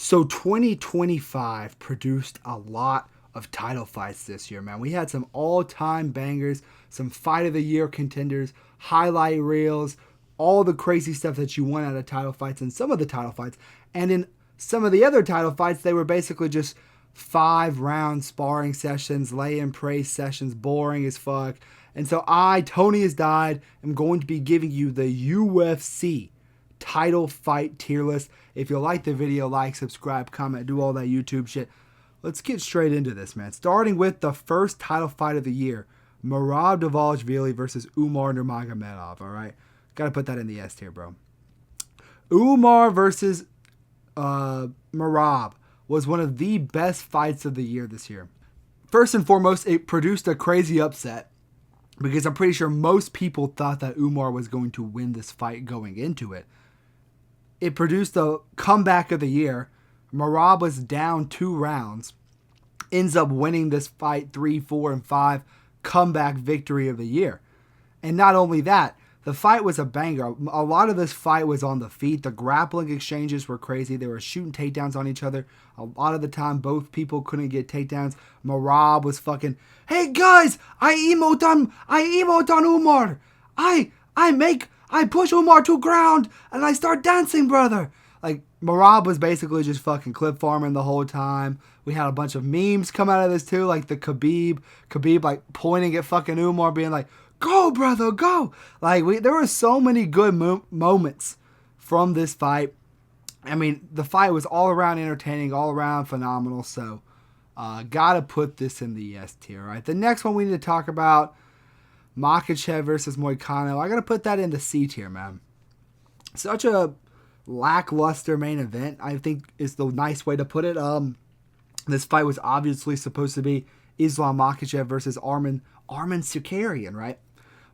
So 2025 produced a lot of title fights this year, man. We had some all-time bangers, some fight of the year contenders, highlight reels, all the crazy stuff that you want out of title fights in some of the title fights. And in some of the other title fights, they were basically just 5-round sparring sessions, lay-in praise sessions, boring as fuck. And so I, Tony Has Died, am going to be giving you the UFC title fight tier list. If you like the video, like, subscribe, comment, do all that YouTube shit. Let's get straight into this, man. Starting with the first title fight of the year, Merab Dvalishvili versus Umar Nurmagomedov, all right? Got to put that in the S tier, bro. Umar versus Merab was one of the best fights of the year this year. First and foremost, it produced a crazy upset because I'm pretty sure most people thought that Umar was going to win this fight going into it. It produced a comeback of the year. Merab was down 2 rounds, ends up winning this fight 3, 4, and 5, comeback victory of the year. And not only that, the fight was a banger. A lot of this fight was on the feet. The grappling exchanges were crazy. They were shooting takedowns on each other. A lot of the time, both people couldn't get takedowns. Merab was fucking, hey guys, I emote on Umar. I push Umar to ground and I start dancing, brother. Like, Merab was basically just fucking clip farming the whole time. We had a bunch of memes come out of this too, like the Khabib like pointing at fucking Umar, being like, go, brother, go. Like, there were so many good moments from this fight. I mean, the fight was all around entertaining, all around phenomenal. So, gotta put this in the S tier, right? The next one we need to talk about, Makhachev versus Moicano. I gotta put that in the C tier, man. Such a lackluster main event, I think, is the nice way to put it. This fight was obviously supposed to be Islam Makhachev versus Arman Tsarukyan, right?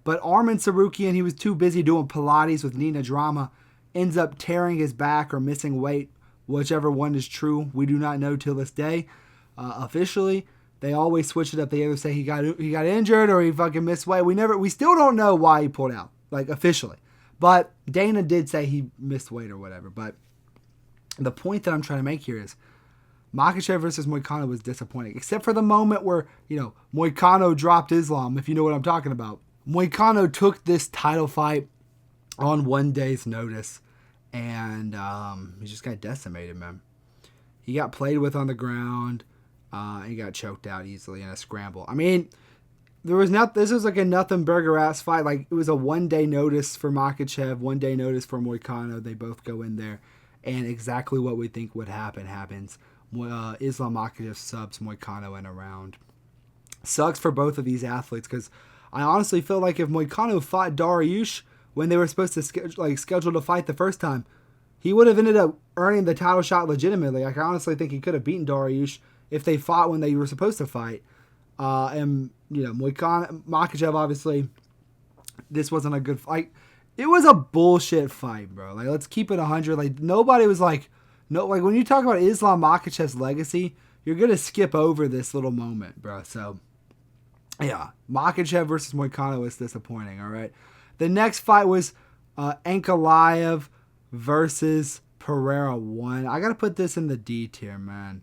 But Arman Tsarukyan, he was too busy doing Pilates with Nina Drama, ends up tearing his back or missing weight, whichever one is true. We do not know till this day. Officially, they always switch it up. They either say he got injured or he fucking missed weight. We still don't know why he pulled out, like, officially. But Dana did say he missed weight or whatever. But the point that I'm trying to make here is Makhachev versus Moicano was disappointing, except for the moment where, Moicano dropped Islam, if you know what I'm talking about. Moicano took this title fight on one day's notice, and he just got decimated, man. He got played with on the ground. He got choked out easily in a scramble. I mean, this was like a nothing burger ass fight. Like, it was a 1 day notice for Makhachev, 1 day notice for Moicano. They both go in there, and exactly what we think would happen happens. Islam Makhachev subs Moicano in a round. Sucks for both of these athletes, because I honestly feel like if Moicano fought Dariush when they were supposed to schedule to fight the first time, he would have ended up earning the title shot legitimately. Like, I honestly think he could have beaten Dariush if they fought when they were supposed to fight. And Makhachev, obviously, this wasn't a good fight. It was a bullshit fight, bro. Like, let's keep it 100. Like, nobody was like, when you talk about Islam Makhachev's legacy, you're gonna skip over this little moment, bro. So, yeah, Makhachev versus Moicano was disappointing. All right, the next fight was Ankalaev versus Pereira 1. I gotta put this in the D tier, man.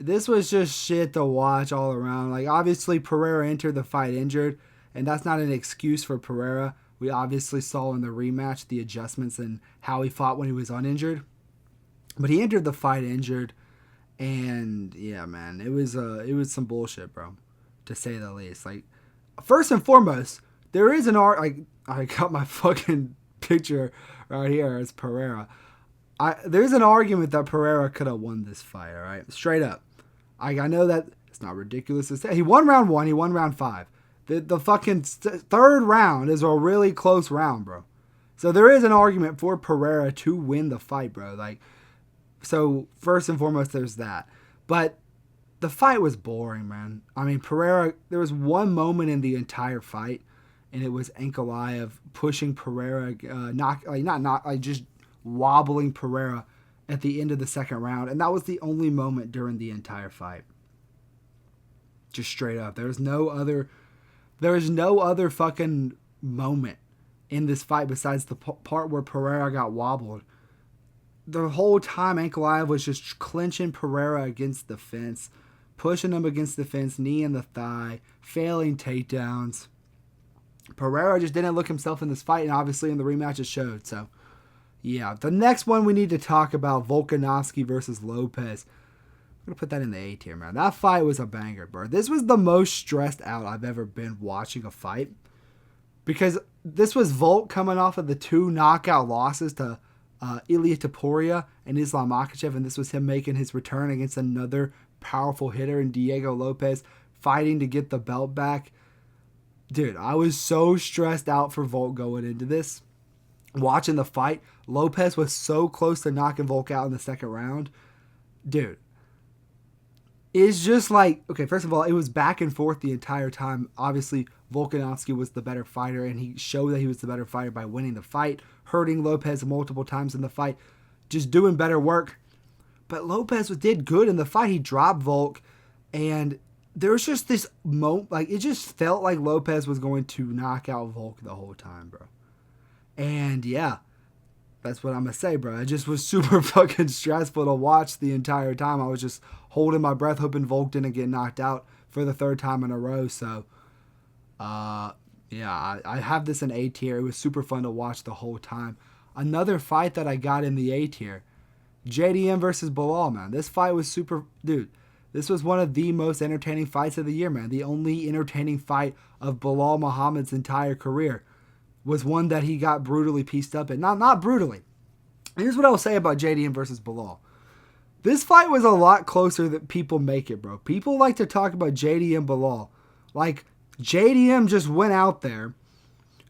This was just shit to watch all around. Like, obviously, Pereira entered the fight injured, and that's not an excuse for Pereira. We obviously saw in the rematch the adjustments and how he fought when he was uninjured. But he entered the fight injured, and yeah, man, it was some bullshit, bro, to say the least. Like, first and foremost, there is I got my fucking picture right here as Pereira. There's an argument that Pereira could have won this fight, all right? Straight up. I know that it's not ridiculous to say. He won round 1. He won round 5. The fucking third round is a really close round, bro. So there is an argument for Pereira to win the fight, bro. Like, so first and foremost, there's that. But the fight was boring, man. I mean, Pereira, there was one moment in the entire fight, and it was Ankalaev pushing Pereira, just wobbling Pereira at the end of the second round, and that was the only moment during the entire fight. Just straight up, there was no other fucking moment in this fight besides the part where Pereira got wobbled. the whole time Ankalaev was just clinching Pereira against the fence, pushing him against the fence, knee in the thigh, failing takedowns. Pereira just didn't look himself in this fight, and obviously in the rematch it showed. So, yeah. The next one we need to talk about, Volkanovski versus Lopes. I'm going to put that in the A tier, man. That fight was a banger, bro. This was the most stressed out I've ever been watching a fight. Because this was Volk coming off of the 2 knockout losses to Ilia Topuria and Islam Makhachev, and this was him making his return against another powerful hitter in Diego Lopes, fighting to get the belt back. Dude, I was so stressed out for Volk going into this. Watching the fight, Lopes was so close to knocking Volk out in the second round. Dude, it's just like, okay, first of all, it was back and forth the entire time. Obviously, Volkanovski was the better fighter, and he showed that he was the better fighter by winning the fight, hurting Lopes multiple times in the fight, just doing better work. But Lopes did good in the fight. He dropped Volk, and there was just this moment, like, it just felt like Lopes was going to knock out Volk the whole time, bro. And yeah, that's what I'm going to say, bro. It just was super fucking stressful to watch the entire time. I was just holding my breath, hoping Volk didn't get knocked out for the 3rd time in a row. So, yeah, I have this in A tier. It was super fun to watch the whole time. Another fight that I got in the A tier, JDM versus Belal, man. This fight was super, dude. This was one of the most entertaining fights of the year, man. The only entertaining fight of Belal Muhammad's entire career was one that he got brutally pieced up in. Not brutally. Here's what I'll say about JDM versus Belal. This fight was a lot closer than people make it, bro. People like to talk about JDM Belal. Like, JDM just went out there,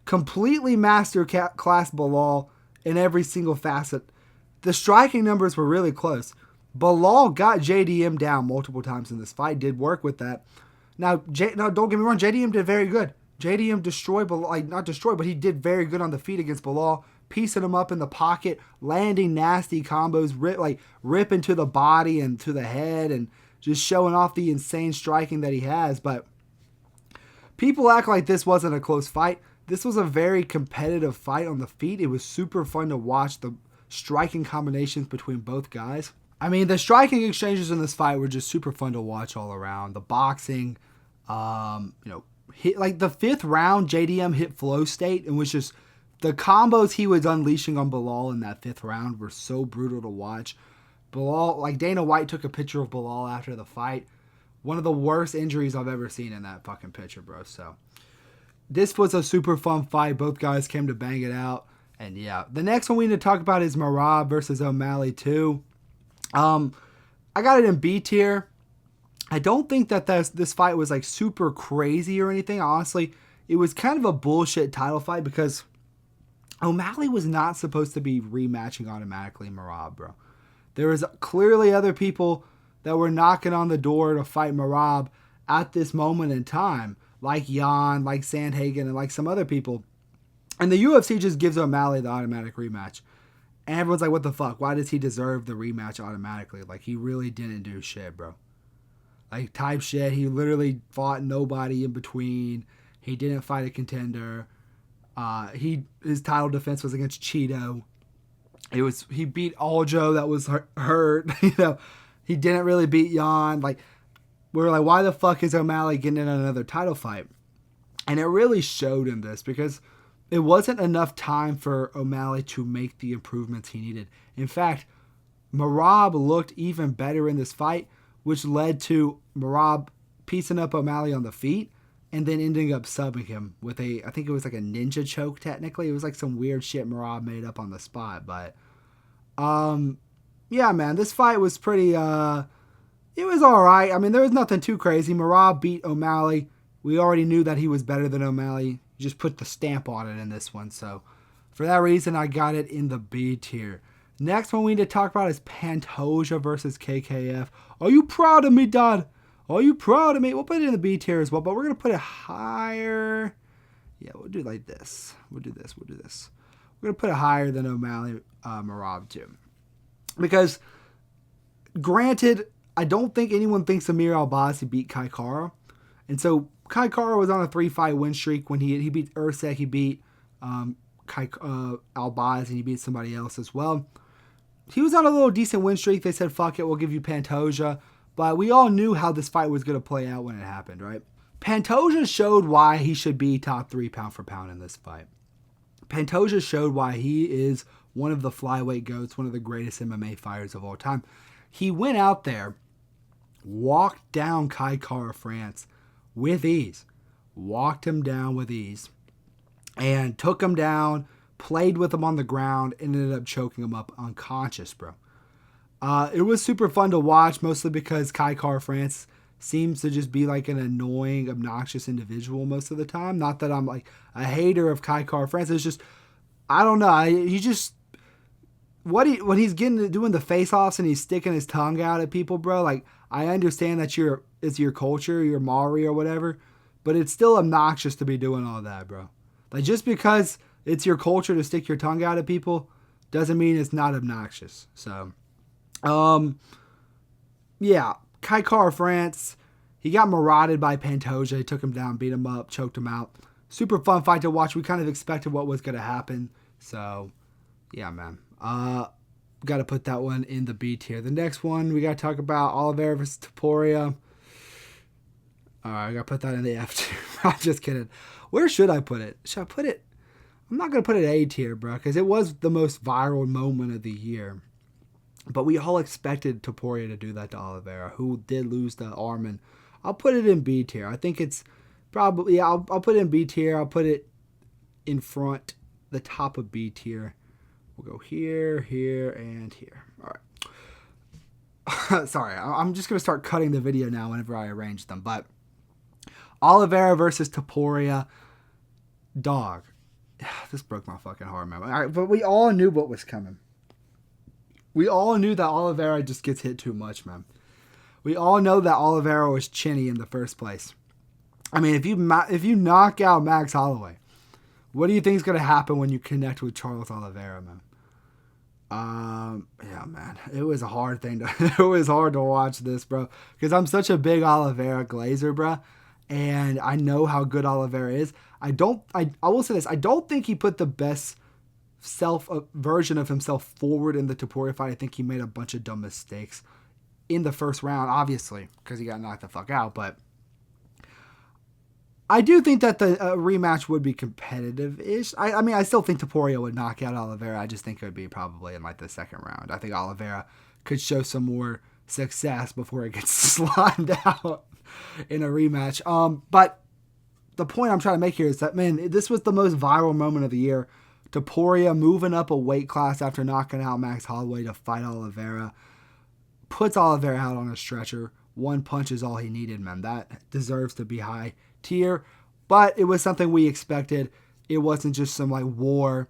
completely master class Belal in every single facet. The striking numbers were really close. Belal got JDM down multiple times in this fight, did work with that. Now, don't get me wrong, JDM did very good. JDM destroyed Belal, like, not destroyed, but he did very good on the feet against Belal, piecing him up in the pocket, landing nasty combos, ripping to the body and to the head, and just showing off the insane striking that he has. But people act like this wasn't a close fight. This was a very competitive fight on the feet. It was super fun to watch the striking combinations between both guys. I mean, the striking exchanges in this fight were just super fun to watch all around. The boxing, hit like the 5th round, JDM hit flow state and was just the combos he was unleashing on Belal in that 5th round were so brutal to watch. Belal, like Dana White took a picture of Belal after the fight. One of the worst injuries I've ever seen in that fucking picture, bro. So this was a super fun fight. Both guys came to bang it out. And yeah, the next one we need to talk about is Merab versus O'Malley 2. I got it in B tier. I don't think that this fight was like super crazy or anything. Honestly, it was kind of a bullshit title fight because O'Malley was not supposed to be rematching automatically Merab, bro. There was clearly other people that were knocking on the door to fight Merab at this moment in time, like Jan, like Sandhagen, and like some other people. And the UFC just gives O'Malley the automatic rematch. And everyone's like, what the fuck? Why does he deserve the rematch automatically? Like, he really didn't do shit, bro. Like, type shit. He literally fought nobody in between. He didn't fight a contender. His title defense was against Cheeto. He beat Aljo that was hurt. He didn't really beat Jan. Like, we were like, why the fuck is O'Malley getting in another title fight? And it really showed in this because it wasn't enough time for O'Malley to make the improvements he needed. In fact, Merab looked even better in this fight, which led to Merab piecing up O'Malley on the feet and then ending up subbing him with I think it was like a ninja choke technically. It was like some weird shit Merab made up on the spot. But, yeah, man, this fight was pretty, it was alright. I mean, there was nothing too crazy. Merab beat O'Malley. We already knew that he was better than O'Malley. He just put the stamp on it in this one. So, for that reason, I got it in the B tier. Next one we need to talk about is Pantoja versus KKF. Are you proud of me, Dad? Are you proud of me? We'll put it in the B tier as well, but we're going to put it higher. Yeah, we'll do it like this. We'll do this. We're going to put it higher than O'Malley Merab too. Because, granted, I don't think anyone thinks Amir Albazi beat Kai Kara. And so, Kai Kara was on a 3-fight win streak when he beat Ursek, he beat Albazi, and he beat somebody else as well. he was on a little decent win streak. They said, fuck it, we'll give you Pantoja. But we all knew how this fight was going to play out when it happened, right? Pantoja showed why he should be top 3 pound for pound in this fight. Pantoja showed why he is one of the flyweight GOATs, one of the greatest MMA fighters of all time. He went out there, walked down Kai Kara-France with ease. Walked him down with ease. And took him down, played with him on the ground, and ended up choking him up unconscious, bro. It was super fun to watch, mostly because Kai Kara-France seems to just be like an annoying, obnoxious individual most of the time. Not that I'm like a hater of Kai Kara-France. It's just, I don't know. He just, when he's doing the face-offs and he's sticking his tongue out at people, bro, like, I understand that it's your culture, your Maori or whatever, but it's still obnoxious to be doing all that, bro. Like, just because it's your culture to stick your tongue out at people doesn't mean it's not obnoxious. So, yeah, Kai Kara-France, he got marauded by Pantoja. He took him down, beat him up, choked him out. Super fun fight to watch. We kind of expected what was going to happen. So, yeah, man. Got to put that one in the B tier. The next one, we got to talk about Oliveira versus Topuria. All right, I got to put that in the F tier. I'm just kidding. Where should I put it? Should I put it? I'm not going to put it A tier, bro, because it was the most viral moment of the year. But we all expected Topuria to do that to Oliveira, who did lose the arm. And I'll put it in B tier. I think it's probably, yeah, I'll put it in B tier. I'll put it in front, the top of B tier. We'll go here, here, and here. All right. Sorry, I'm just going to start cutting the video now whenever I arrange them. But Oliveira versus Topuria. Dog. This broke my fucking heart, man. All right, but we all knew what was coming. We all knew that Oliveira just gets hit too much, man. We all know that Oliveira was chinny in the first place. I mean, if you knock out Max Holloway, what do you think is going to happen when you connect with Charles Oliveira, man? Yeah, man. It was a hard thing it was hard to watch this, bro. Because I'm such a big Oliveira glazer, bro. And I know how good Oliveira is. I will say this. I don't think he put the best version of himself forward in the Topuria fight. I think he made a bunch of dumb mistakes in the first round, obviously, because he got knocked the fuck out. But I do think that the rematch would be competitive-ish. I mean, I still think Topuria would knock out Oliveira. I just think it would be probably in like the second round. I think Oliveira could show some more success before it gets slimed out in a rematch. But the point I'm trying to make here is that, man, this was the most viral moment of the year. Topuria moving up a weight class after knocking out Max Holloway to fight Oliveira. Puts Oliveira out on a stretcher. One punch is all he needed, man. That deserves to be high tier. But it was something we expected. It wasn't just some like war.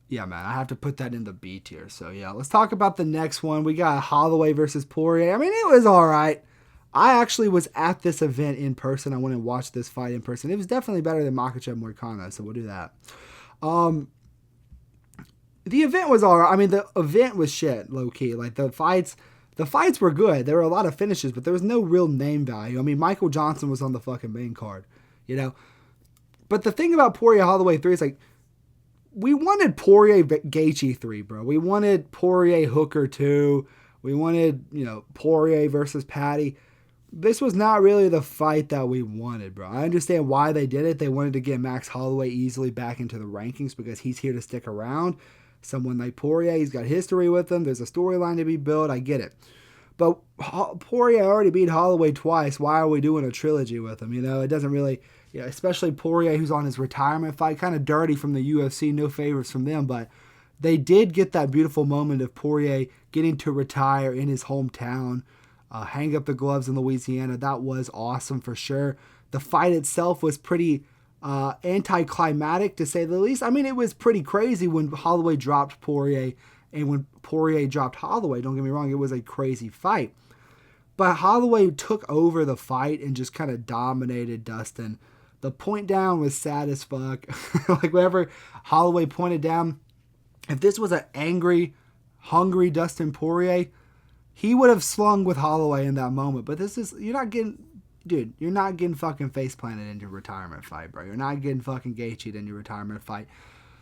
Yeah, man, I have to put that in the B tier. So, yeah, let's talk about the next one. We got Holloway versus Poirier. I mean, it was all right. I actually was at this event in person. I went and watched this fight in person. It was definitely better than Makhachev Moicano, so we'll do that. The event was all right. I mean, the event was shit, low-key. Like, the fights were good. There were a lot of finishes, but there was no real name value. I mean, Michael Johnson was on the fucking main card, you know? But the thing about Poirier Holloway 3 is, like, we wanted Poirier Gaethje 3, bro. We wanted Poirier Hooker 2. We wanted, Poirier versus Patty. This was not really the fight that we wanted, bro. I understand why they did it. They wanted to get Max Holloway easily back into the rankings because he's here to stick around. Someone like Poirier, he's got history with him. There's a storyline to be built. I get it. But Poirier already beat Holloway twice. Why are we doing a trilogy with him? It doesn't really, especially Poirier, who's on his retirement fight. Kind of dirty from the UFC. No favors from them. But they did get that beautiful moment of Poirier getting to retire in his hometown. Hang up the gloves in Louisiana. That was awesome for sure. The fight itself was pretty anticlimactic, to say the least. I mean, it was pretty crazy when Holloway dropped Poirier and when Poirier dropped Holloway. Don't get me wrong, it was a crazy fight. But Holloway took over the fight and just kind of dominated Dustin. The point down was sad as fuck. Like, whenever Holloway pointed down, if this was an angry, hungry Dustin Poirier, he would have slung with Holloway in that moment. But you're not getting fucking face planted into a retirement fight, bro. You're not getting fucking Gaethje in your retirement fight.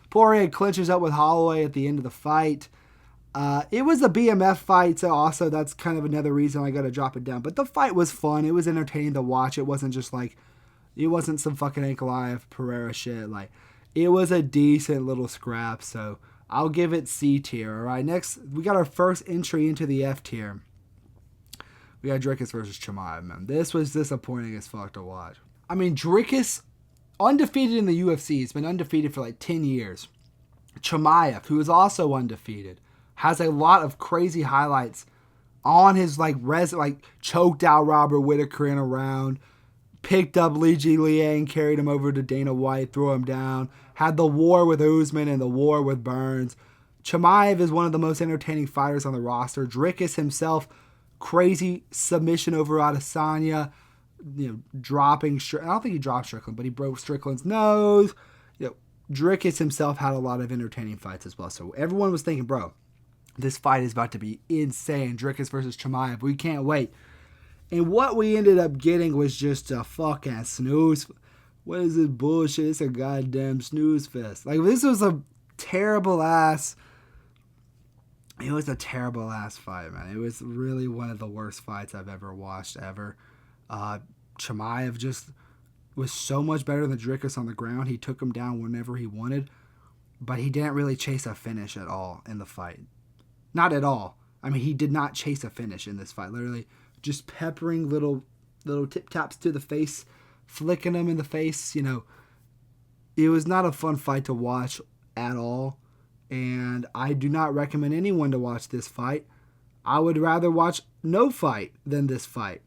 Poirier clinches up with Holloway at the end of the fight. It was a BMF fight, so also that's kind of another reason I got to drop it down. But the fight was fun. It was entertaining to watch. It wasn't just like, it wasn't some fucking Ankalaev Pereira shit. Like, it was a decent little scrap, so I'll give it C tier. All right, next we got our first entry into the F tier. We got Dricus versus Chimaev, man. This was disappointing as fuck to watch. I mean, Dricus, undefeated in the UFC. He's been undefeated for like 10 years. Chimaev, who is also undefeated, has a lot of crazy highlights on his like choked out Robert Whittaker in a round, picked up Li Jiliang, carried him over to Dana White, threw him down, had the war with Usman and the war with Burns. Chimaev is one of the most entertaining fighters on the roster. Dricus himself, crazy submission over Adesanya, dropping. I don't think he dropped Strickland, but he broke Strickland's nose. Dricus himself had a lot of entertaining fights as well. So everyone was thinking, bro, this fight is about to be insane. Dricus versus Chimaev. We can't wait. And what we ended up getting was just a fucking snooze. What is this bullshit? It's a goddamn snooze fest. Like, this was a terrible ass. It was a terrible ass fight, man. It was really one of the worst fights I've ever watched, ever. Chimaev just was so much better than Dricus on the ground. He took him down whenever he wanted, but he didn't really chase a finish at all in the fight. Not at all. I mean, he did not chase a finish in this fight. Literally just peppering little tip taps to the face, flicking him in the face. It was not a fun fight to watch at all. And I do not recommend anyone to watch this fight. I would rather watch no fight than this fight.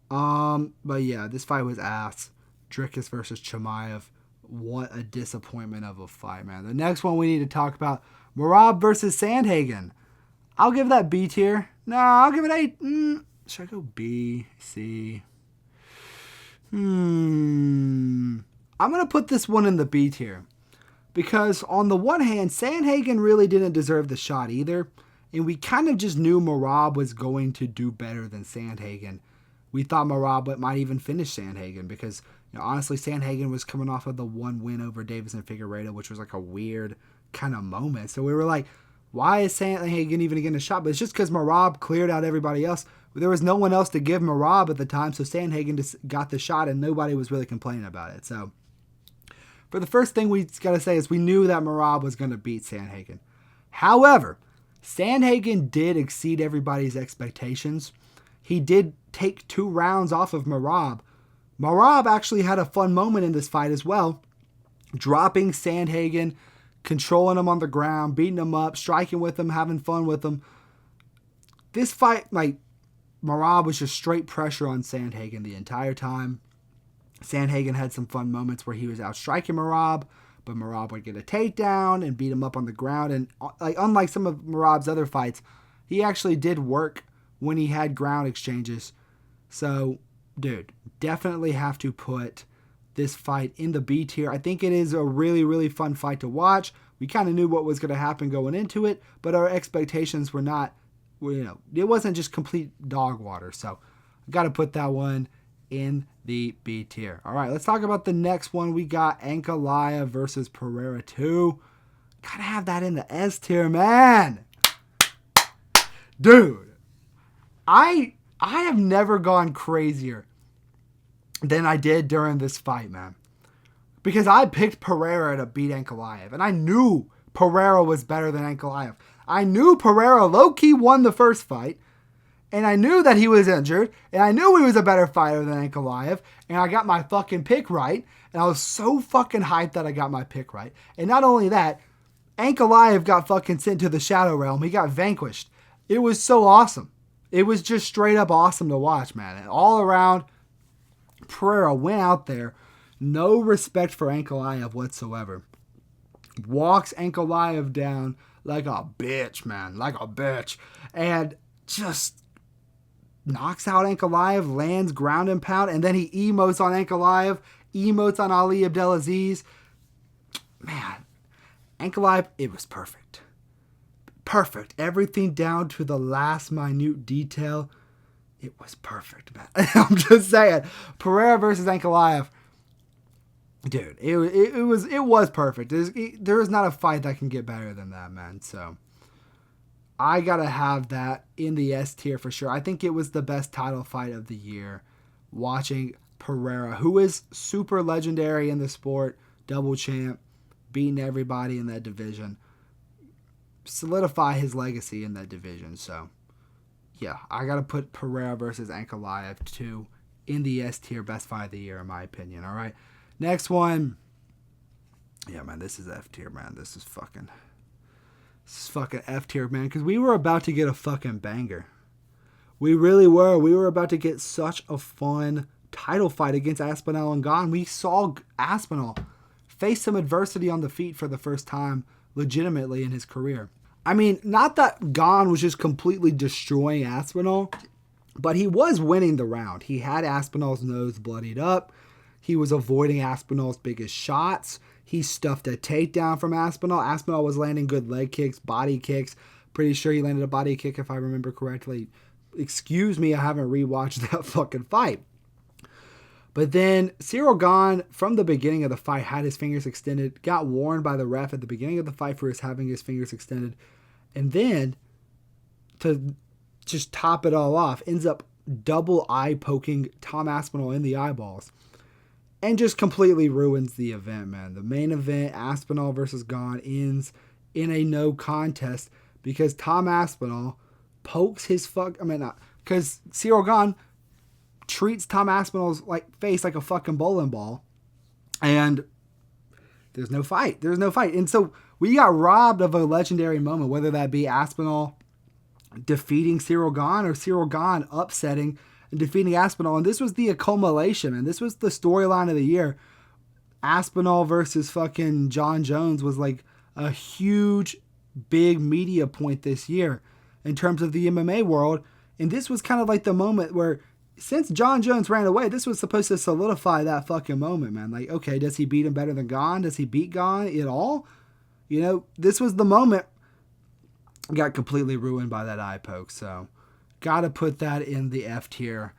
But yeah, this fight was ass. Dricus versus Chimaev. What a disappointment of a fight, man. The next one we need to talk about, Merab versus Sandhagen. I'll give that B tier. No, I'll give it A. Should I go B, C? I'm going to put this one in the B tier. Because on the one hand, Sandhagen really didn't deserve the shot either. And we kind of just knew Merab was going to do better than Sandhagen. We thought Merab might even finish Sandhagen because, honestly, Sandhagen was coming off of the one win over Davis and Figueiredo, which was like a weird kind of moment. So we were like, why is Sandhagen even getting a shot? But it's just because Merab cleared out everybody else. There was no one else to give Merab at the time, so Sandhagen just got the shot and nobody was really complaining about it. So for the first thing we got to say is we knew that Merab was going to beat Sandhagen. However, Sandhagen did exceed everybody's expectations. He did take 2 rounds off of Merab. Merab actually had a fun moment in this fight as well, dropping Sandhagen, controlling him on the ground, beating him up, striking with him, having fun with him. This fight, Merab was just straight pressure on Sandhagen the entire time. Sandhagen had some fun moments where he was out striking Merab, but Merab would get a takedown and beat him up on the ground. And unlike some of Merab's other fights, he actually did work when he had ground exchanges. So, dude, definitely have to put this fight in the B tier. I think it is a really, really fun fight to watch. We kind of knew what was going to happen going into it, but our expectations were not, it wasn't just complete dog water. So, I got to put that one in the B tier. All right, let's talk about the next one. We got Ankalaev versus Pereira 2. Gotta have that in the S tier, man. Dude, I have never gone crazier than I did during this fight, man. Because I picked Pereira to beat Ankalaev, and I knew Pereira was better than Ankalaev. I knew Pereira low-key won the first fight, and I knew that he was injured, and I knew he was a better fighter than Ankalaev, and I got my fucking pick right, and I was so fucking hyped that I got my pick right. And not only that, Ankalaev got fucking sent to the Shadow Realm. He got vanquished. It was so awesome. It was just straight up awesome to watch, man. And all around, Pereira went out there, no respect for Ankalaev whatsoever. Walks Ankalaev down like a bitch, man. Like a bitch. And just knocks out Ankalaev, lands ground and pound, and then he emotes on Ankalaev, emotes on Ali Abdelaziz. Man, Ankalaev, it was perfect. Perfect. Everything down to the last minute detail. It was perfect, man. I'm just saying. Pereira versus Ankalaev. Dude, it was perfect. There is not a fight that can get better than that, man. So, I got to have that in the S tier for sure. I think it was the best title fight of the year. Watching Pereira, who is super legendary in the sport, double champ, beating everybody in that division, solidify his legacy in that division. So, yeah, I got to put Pereira versus Ankalaev 2 in the S tier, best fight of the year, in my opinion. All right. Next one. Yeah, man, this is F tier, man. This is fucking F tier, man, because we were about to get a fucking banger. We really were. We were about to get such a fun title fight against Aspinall and Gane. We saw Aspinall face some adversity on the feet for the first time legitimately in his career. I mean, not that Gane was just completely destroying Aspinall, but he was winning the round. He had Aspinall's nose bloodied up. He was avoiding Aspinall's biggest shots. He stuffed a takedown from Aspinall. Aspinall was landing good leg kicks, body kicks. Pretty sure he landed a body kick if I remember correctly. Excuse me, I haven't rewatched that fucking fight. But then Cyril Gane, from the beginning of the fight, had his fingers extended, got warned by the ref at the beginning of the fight for his having his fingers extended. And then, to just top it all off, ends up double eye poking Tom Aspinall in the eyeballs. And just completely ruins the event, man. The main event, Aspinall versus Gane, ends in a no contest because Tom Aspinall pokes his because Cyril Gane treats Tom Aspinall's face like a fucking bowling ball, and there's no fight. And so we got robbed of a legendary moment, whether that be Aspinall defeating Cyril Gane or Cyril Gane upsetting and defeating Aspinall. And this was the accumulation, and this was the storyline of the year. Aspinall versus fucking John Jones was like a huge, big media point this year in terms of the MMA world. And this was kind of like the moment where, since John Jones ran away, this was supposed to solidify that fucking moment, man. Like, okay, does he beat him better than Gane? Does he beat Gane at all? You know, this was the moment. Got completely ruined by that eye poke, so got to put that in the F tier.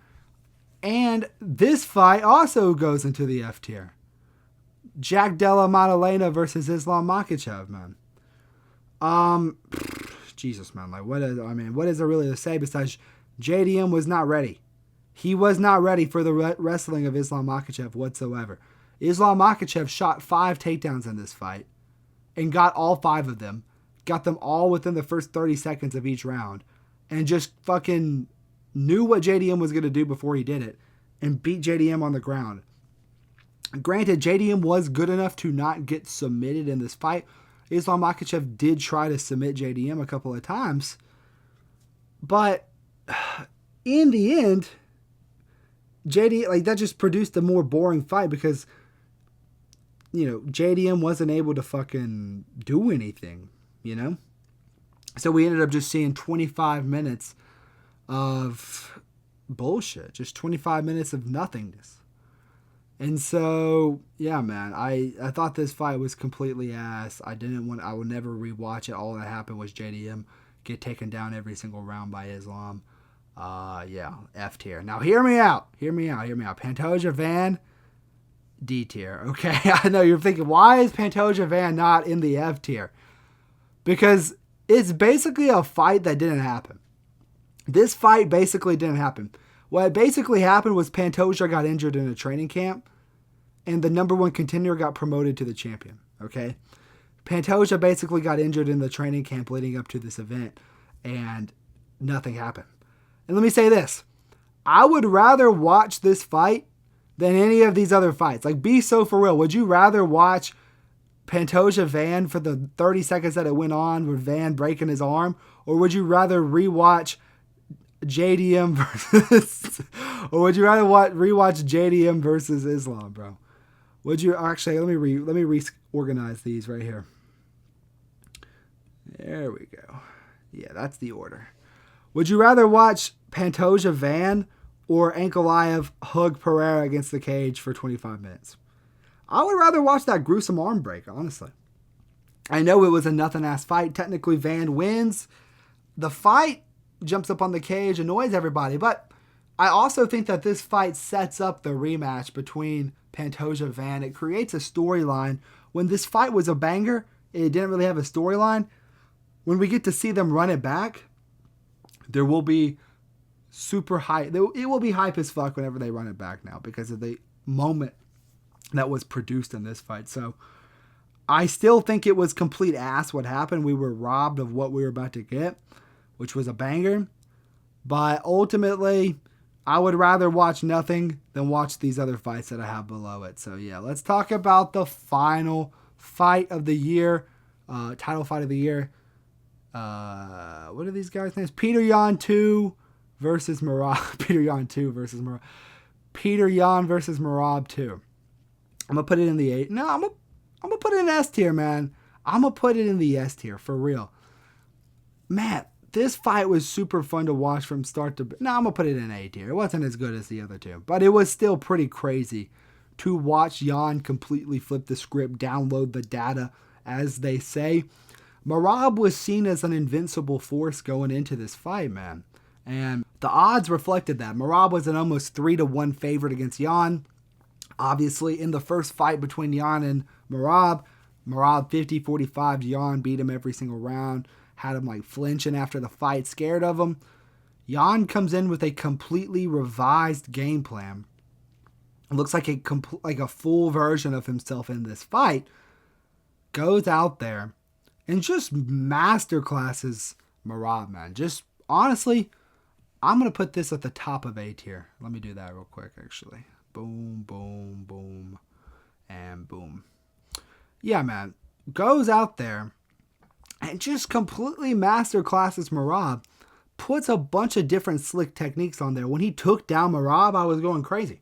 And this fight also goes into the F tier. Jack Della Maddalena versus Islam Makhachev, man. Jesus, man. What is there really to say besides JDM was not ready. He was not ready for the wrestling of Islam Makhachev whatsoever. Islam Makhachev shot 5 takedowns in this fight and got all 5 of them. Got them all within the first 30 seconds of each round. And just fucking knew what JDM was going to do before he did it. And beat JDM on the ground. Granted, JDM was good enough to not get submitted in this fight. Islam Makhachev did try to submit JDM a couple of times. But in the end, that just produced a more boring fight because, JDM wasn't able to fucking do anything, So we ended up just seeing 25 minutes of bullshit. Just 25 minutes of nothingness. And so, yeah, man, I thought this fight was completely ass. I would never rewatch it. All that happened was JDM get taken down every single round by Islam. Yeah, F tier. Now, hear me out. Pantoja Van, D tier. Okay, I know you're thinking, why is Pantoja Van not in the F tier? Because it's basically a fight that didn't happen. This fight basically didn't happen. What basically happened was Pantoja got injured in a training camp, and the number 1 contender got promoted to the champion. Okay, Pantoja basically got injured in the training camp leading up to this event, and nothing happened. And let me say this. I would rather watch this fight than any of these other fights. Be so for real. Would you rather watch Pantoja Van for the 30 seconds that it went on with Van breaking his arm? Or would you rather rewatch JDM versus... or would you rather rewatch JDM versus Islam, bro? Would you... Actually, let me reorganize these right here. There we go. Yeah, that's the order. Would you rather watch Pantoja Van or Ankalaev hug Pereira against the cage for 25 minutes? I would rather watch that gruesome arm break, honestly. I know it was a nothing-ass fight. Technically, Van wins. The fight jumps up on the cage, annoys everybody. But I also think that this fight sets up the rematch between Pantoja Van. It creates a storyline. When this fight was a banger, it didn't really have a storyline. when we get to see them run it back, there will be super high. It will be hype as fuck whenever they run it back now because of the moment that was produced in this fight. So I still think it was complete ass what happened. We were robbed of what we were about to get, which was a banger. But ultimately, I would rather watch nothing than watch these other fights that I have below it. So yeah, let's talk about the final fight of the year, title fight of the year. What are these guys' names? Peter Yan 2 versus Merab. Peter Yan 2 versus Merab. Peter Yan versus Merab 2. I'm going to put it in the 8. No, I'm going to put it in S tier, man. I'm going to put it in the S tier, for real. Man, this fight was super fun to watch from start to... No, I'm going to put it in A tier. It wasn't as good as the other two, but it was still pretty crazy to watch Yan completely flip the script, download the data, as they say. Merab was seen as an invincible force going into this fight, man. And the odds reflected that. Merab was an almost 3-1 favorite against Yan. Obviously, in the first fight between Yan and Merab 50-45, Yan beat him every single round. Had him like flinching after the fight, scared of him. Yan comes in with a completely revised game plan. It looks like a full version of himself in this fight. Goes out there and just masterclasses Merab, man. Just honestly, I'm going to put this at the top of A tier. Let me do that real quick, actually. Boom, boom, boom, and boom. Yeah, man. Goes out there and just completely masterclasses Merab. Puts a bunch of different slick techniques on there. When he took down Merab, I was going crazy.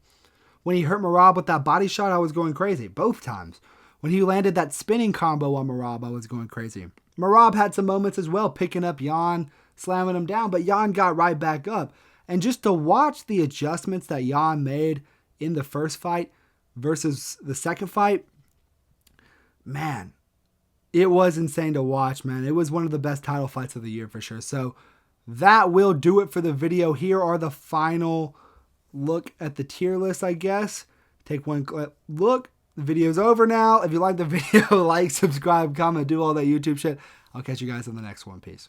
When he hurt Merab with that body shot, I was going crazy. Both times. When he landed that spinning combo on Merab, I was going crazy. Merab had some moments as well, picking up Yan, slamming him down, but Yan got right back up. And just to watch the adjustments that Yan made in the first fight versus the second fight, man, it was insane to watch, man. It was one of the best title fights of the year for sure. So that will do it for the video. Here are the final look at the tier list, I guess. Take one look. The video's over now. If you like the video, like, subscribe, comment, do all that YouTube shit. I'll catch you guys on the next one. Peace.